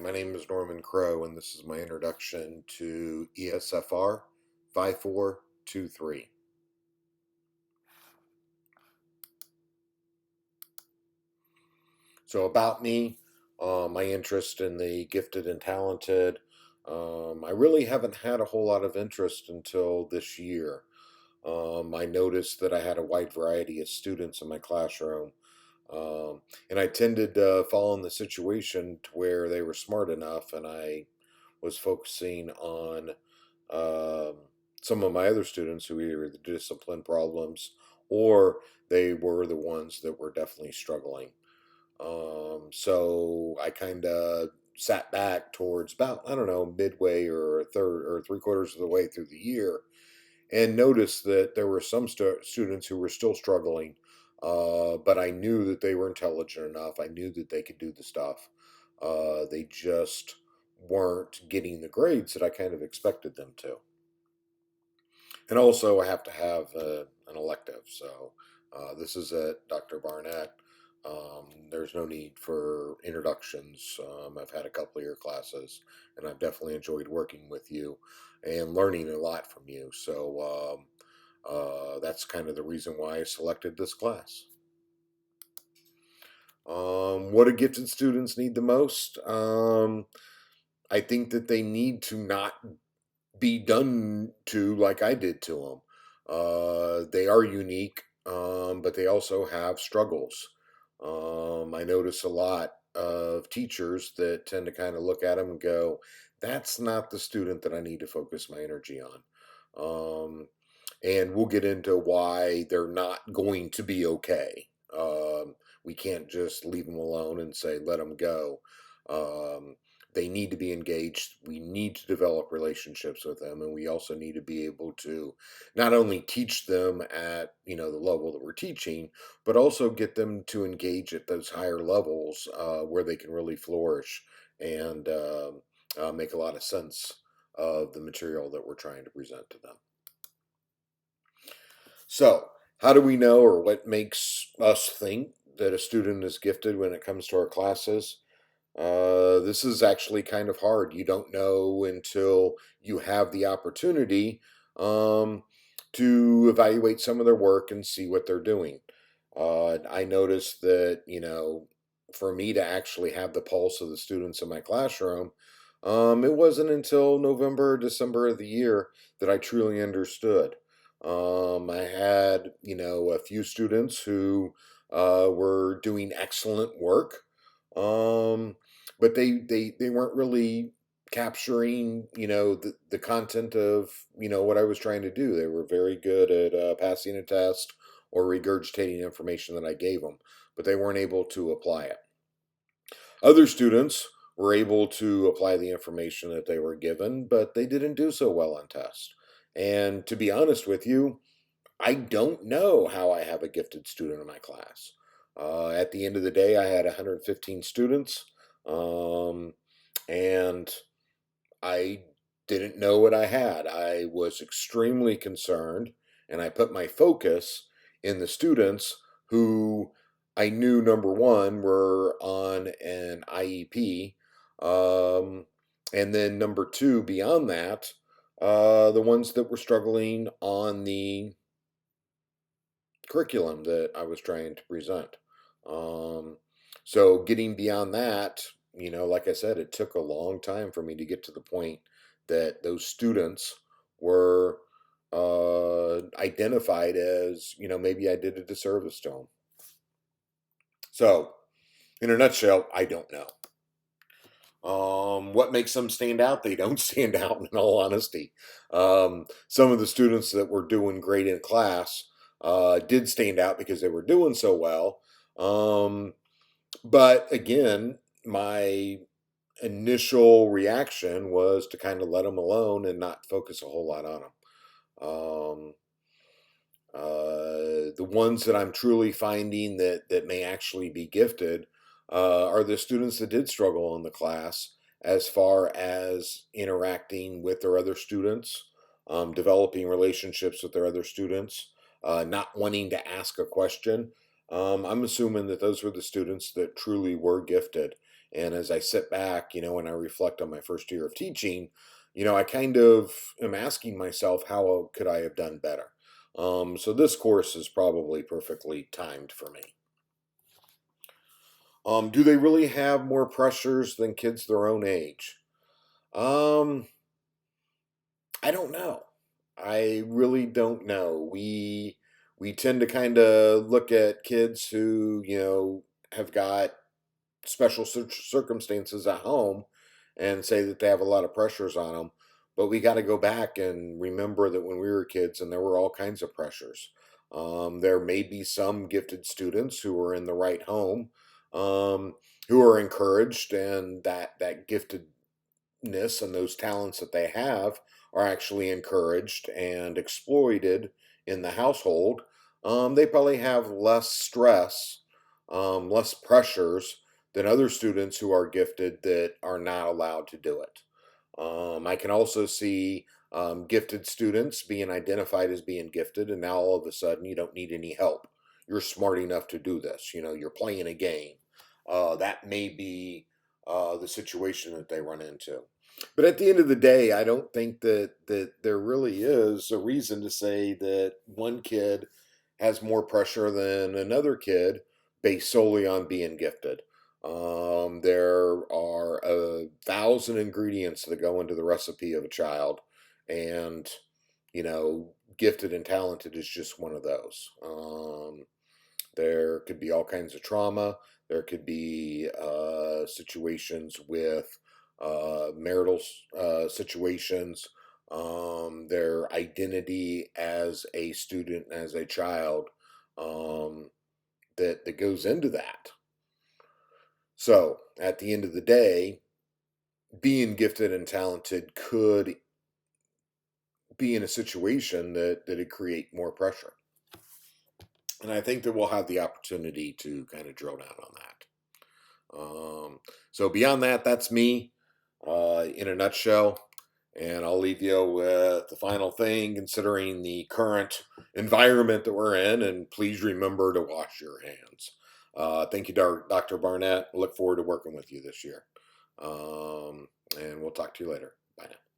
My name is Crowe, and this is my introduction to ESFR 5423. So, about me, my interest in the gifted and talented. I really haven't had a whole lot of interest until this year. I noticed that I had a wide variety of students in my classroom, and I tended to fall in the situation to where they were smart enough, and I was focusing on um, some of my other students who either the discipline problems or they were the ones that were definitely struggling. So I kind of sat back towards about, I don't know, midway or a third or three quarters of the way through the year and noticed that there were some students who were still struggling. But I knew that they were intelligent enough. I knew that they could do the stuff. They just weren't getting the grades that I kind of expected them to. And also, I have to have an elective. So this is at Dr. Barnett. There's no need for introductions. I've had a couple of your classes, and I've definitely enjoyed working with you and learning a lot from you. So that's kind of the reason why I selected this class. What do gifted students need the most? I think that they need to not be done to like I did to them. They are unique, but they also have struggles. I notice a lot of teachers that tend to kind of look at them and go, that's not the student that I need to focus my energy on. And we'll get into why they're not going to be okay. We can't just leave them alone and say, let them go. Um, they need to be engaged. We need to develop relationships with them, and we also need to be able to not only teach them at the level that we're teaching, but also get them to engage at those higher levels where they can really flourish and make a lot of sense of the material that we're trying to present to them. So, how do we know, or what makes us think that a student is gifted when it comes to our classes? This is actually kind of hard. You don't know until you have the opportunity um, to evaluate some of their work and see what they're doing. I noticed that, for me to actually have the pulse of the students in my classroom, it wasn't until November or December of the year that I truly understood. I had, a few students who were doing excellent work. Um, but they weren't really capturing the content of what I was trying to do. They were very good at passing a test or regurgitating information that I gave them, but they weren't able to apply it. Other students were able to apply the information that they were given, but they didn't do so well on tests. And to be honest with you, I don't know how I have a gifted student in my class. At the end of the day, I had 115 students, um, and I didn't know what I had. I was extremely concerned, and I put my focus in the students who I knew, number one, were on an IEP, and then number two, beyond that, the ones that were struggling on the curriculum that I was trying to present. Um, so getting beyond that, like I said, it took a long time for me to get to the point that those students were identified as, maybe I did a disservice to them. So, in a nutshell, I don't know. What makes them stand out? They don't stand out, in all honesty. Some of the students that were doing great in class did stand out because they were doing so well. Um, but again, my initial reaction was to kind of let them alone and not focus a whole lot on them. Um, the ones that I'm truly finding that may actually be gifted are the students that did struggle in the class as far as interacting with their other students, developing relationships with their other students, not wanting to ask a question. I'm assuming that those were the students that truly were gifted. And as I sit back, and I reflect on my first year of teaching, I kind of am asking myself, how could I have done better? So this course is probably perfectly timed for me. Do they really have more pressures than kids their own age? Um, I don't know. I really don't know. We tend to kind of look at kids who, have got special circumstances at home and say that they have a lot of pressures on them. But we got to go back and remember that when we were kids, and there were all kinds of pressures. There may be some gifted students who are in the right home, um, who are encouraged, and that giftedness and those talents that they have are actually encouraged and exploited in the household. They probably have less stress, less pressures than other students who are gifted that are not allowed to do it. I can also see gifted students being identified as being gifted, and now all of a sudden you don't need any help. You're smart enough to do this. You're playing a game. That may be the situation that they run into. But at the end of the day, I don't think that there really is a reason to say that one kid has more pressure than another kid based solely on being gifted. There are 1,000 ingredients that go into the recipe of a child, and gifted and talented is just one of those. There could be all kinds of trauma. There could be situations with marital situations, their identity as a student, as a child, um, that goes into that. So at the end of the day, being gifted and talented could be in a situation that it create more pressure. And I think that we'll have the opportunity to kind of drill down on that. So beyond that, that's me in a nutshell. And I'll leave you with the final thing, considering the current environment that we're in. And please remember to wash your hands. Thank you, Dr. Barnett. Look forward to working with you this year. And we'll talk to you later. Bye now.